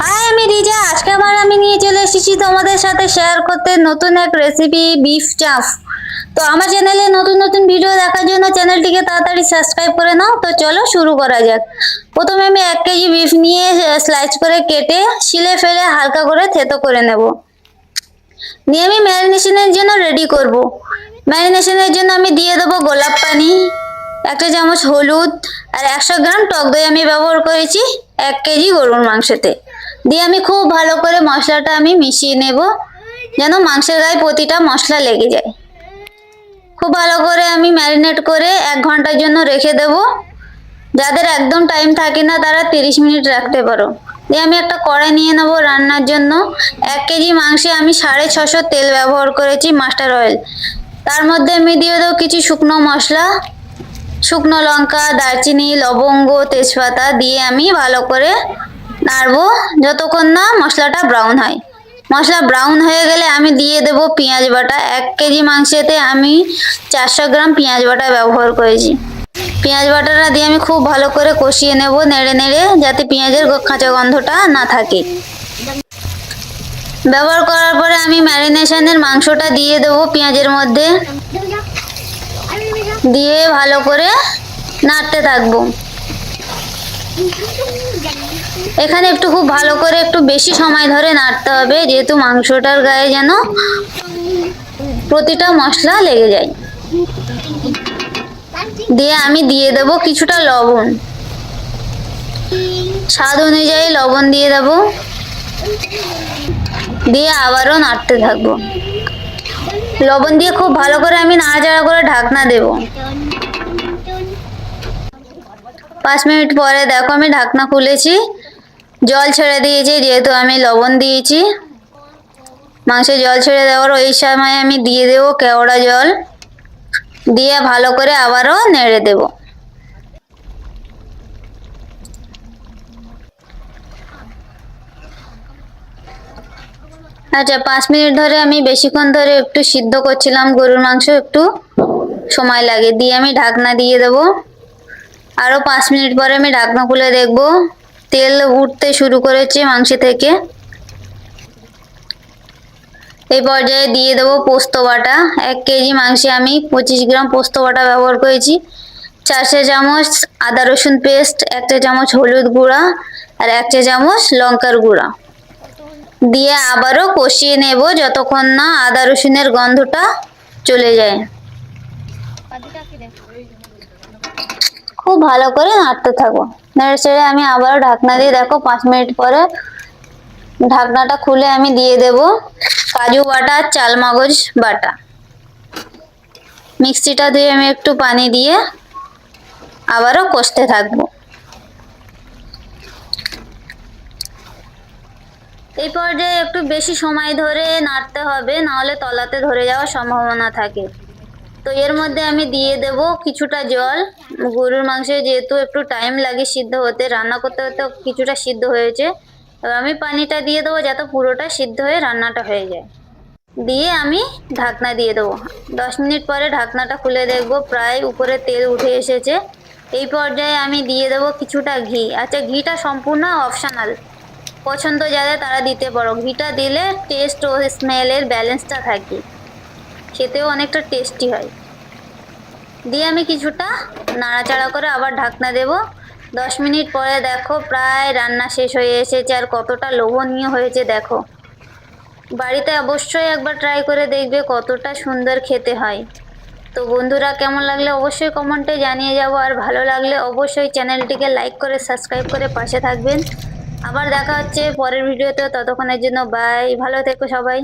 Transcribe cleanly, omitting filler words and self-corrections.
High, আমি রিজা। আজকে আমি নিয়ে চলে এসেছি তোমাদের সাথে শেয়ার করতে নতুন এক রেসিপি, বিফ চাপ। তো আমার চ্যানেলে নতুন নতুন ভিডিও দেখার জন্য চ্যানেলটিকে তাড়াতাড়ি সাবস্ক্রাইব করে নাও। তো চলো শুরু করা যাক। প্রথমে আমি 1 কেজি বিফ নিয়ে স্লাইস করে কেটে শিলে ফেলে হালকা করে থেতো করে নেব। নিয়ে আমি ম্যারিনেশনের জন্য রেডি করব। ম্যারিনেশনের জন্য আমি দিয়ে দেবো গোলাপ পানি, 1 চামচ হলুদ আর 100 গ্রাম টক দই আমি ব্যবহার করেছি 1 কেজি গরুর মাংসতে। দিয়ে আমি খুব ভালো করে মশলাটা আমি মিশিয়ে নেব, যেন মাংসের গায়ে প্রতিটা মশলা লেগে যায়। খুব ভালো করে আমি ম্যারিনেট করে 1 ঘন্টার জন্য রেখে দেব। যাদের একদম টাইম থাকে না তারা 30 মিনিট রাখতে পারো। দিয়ে আমি একটা কড়াই নিয়ে নেব রান্নার জন্য। 1 কেজি মাংসে আমি 650 তেল ব্যবহার করেছি, মাস্টার অয়েল। তার মধ্যে আমি দিয়ে দেবো কিছু শুকনো মশলা, শুকনো লঙ্কা, দারচিনি, লবঙ্গ, তেজপাতা দিয়ে আমি ভালো করে নাড়বো যতক্ষণ না মশলাটা ব্রাউন হয়। মশলা ব্রাউন হয়ে গেলে আমি দিয়ে দেব পেঁয়াজ বাটা। 1 কেজি মাংসেতে আমি 400 গ্রাম পেঁয়াজ বাটা ব্যবহার করেছি। পেঁয়াজ বাটাটা দিয়ে আমি খুব ভালো করে কষিয়ে নেব, নেড়ে নেড়ে, যাতে পেঁয়াজের কাঁচা গন্ধটা না থাকে। ব্যবহার করার পরে আমি ম্যারিনেশনের মাংসটা দিয়ে দেব পেঁয়াজের মধ্যে, দিয়ে ভালো করে নাড়তে থাকবো। এখানে একটু খুব ভালো করে একটু বেশি সময় ধরে নাড়তে হবে, যেহেতু মাংসটার গায়ে যেন প্রতিটা মশলা লেগে যায়। দিয়ে আমি দিয়ে দেব কিছুটা লবণ, স্বাদ অনুযায়ী লবণ দিয়ে দেব। দিয়ে আবারও নাড়তে থাকবো। লবণ দিয়ে খুব ভালো করে আমি নাড়াচাড়া করে ঢাকনা দেব। 5 মিনিট পরে দেখো আমি ঢাকনা খুলেছি, জল ছেড়ে দিয়েছি, যেহেতু আমি লবণ দিয়েছি। মাংসে জল ছেড়ে দেওয়ার ওই সময় আমি দিয়ে দেবো কেওড়া জল, দিয়ে ভালো করে আবারও নেড়ে দেব। আচ্ছা, 5 মিনিট ধরে আমি বেশিক্ষণ ধরে একটু সিদ্ধ করছিলাম গরুর মাংস, একটু সময় লাগে। দিয়ে আমি ঢাকনা দিয়ে দেব। আরও 5 মিনিট পরে আমি ঢাকনা খুলে দেখব, তেল উঠতে শুরু করেছে মাংস থেকে। এই পর্যায়ে দিয়ে দেবো পোস্ত বাটা। 1 কেজি মাংসে আমি 25 গ্রাম পোস্ত বাটা ব্যবহার করেছি। 4 চামচ আদা রসুন পেস্ট, 1 চামচ হলুদ গুঁড়া আর 1 চামচ লঙ্কার গুঁড়া দিয়ে আবারও কষিয়ে নেব যতক্ষণ না আদা রসুনের গন্ধটা চলে যায়। খুব ভালো করে নাড়তে থাকবো। নেড়ে চেড়ে আমি আবারও ঢাকনা দিয়ে দেখো 5 মিনিট পরে ঢাকনাটা খুলে আমি দিয়ে দেব কাজু বাটা, চালমগজ বাটা। মিক্সিটা দিয়ে আমি একটু পানি দিয়ে আবারও কষতে থাকবো। এই পর্যায়ে একটু বেশি সময় ধরে নাড়তে হবে, নাহলে তলাতে ধরে যাওয়ার সম্ভাবনা থাকে। তো এর মধ্যে আমি দিয়ে দেব কিছুটা জল। গরুর মাংসে যেহেতু একটু টাইম লাগে সিদ্ধ হতে, রান্না করতে হতে কিছুটা সিদ্ধ হয়েছে, এবার আমি পানিটা দিয়ে দেবো যাতে পুরোটা সিদ্ধ হয়ে রান্নাটা হয়ে যায়। দিয়ে আমি ঢাকনা দিয়ে দেবো। 10 মিনিট পরে ঢাকনাটা খুলে দেখবো প্রায় উপরে তেল উঠে এসেছে। এই পর্যায়ে আমি দিয়ে দেবো কিছুটা ঘি। আচ্ছা, ঘিটা সম্পূর্ণ অপশনাল, পছন্দ যাদের তারা দিতে পারো। ঘিটা দিলে টেস্ট ও স্মেলের ব্যালেন্সটা থাকে, খেতেও অনেকটা টেস্টি হয়। দিয়ে আমি কিছুটা নাড়াচাড়া করে আবার ঢাকনা দেব। 10 মিনিট পরে দেখো প্রায় রান্না শেষ হয়ে এসেছে, আর কতটা লোভনীয় হয়েছে দেখো। বাড়িতে অবশ্যই একবার ট্রাই করে দেখবে কতটা সুন্দর খেতে হয়। তো বন্ধুরা, কেমন লাগলে অবশ্যই কমেন্টে জানিয়ে যাবো, আর ভালো লাগলে অবশ্যই চ্যানেলটিকে লাইক করে সাবস্ক্রাইব করে পাশে থাকবেন। আবার দেখা হচ্ছে পরের ভিডিওতে, ততক্ষণের জন্য বাই, ভালো থেকো সবাই।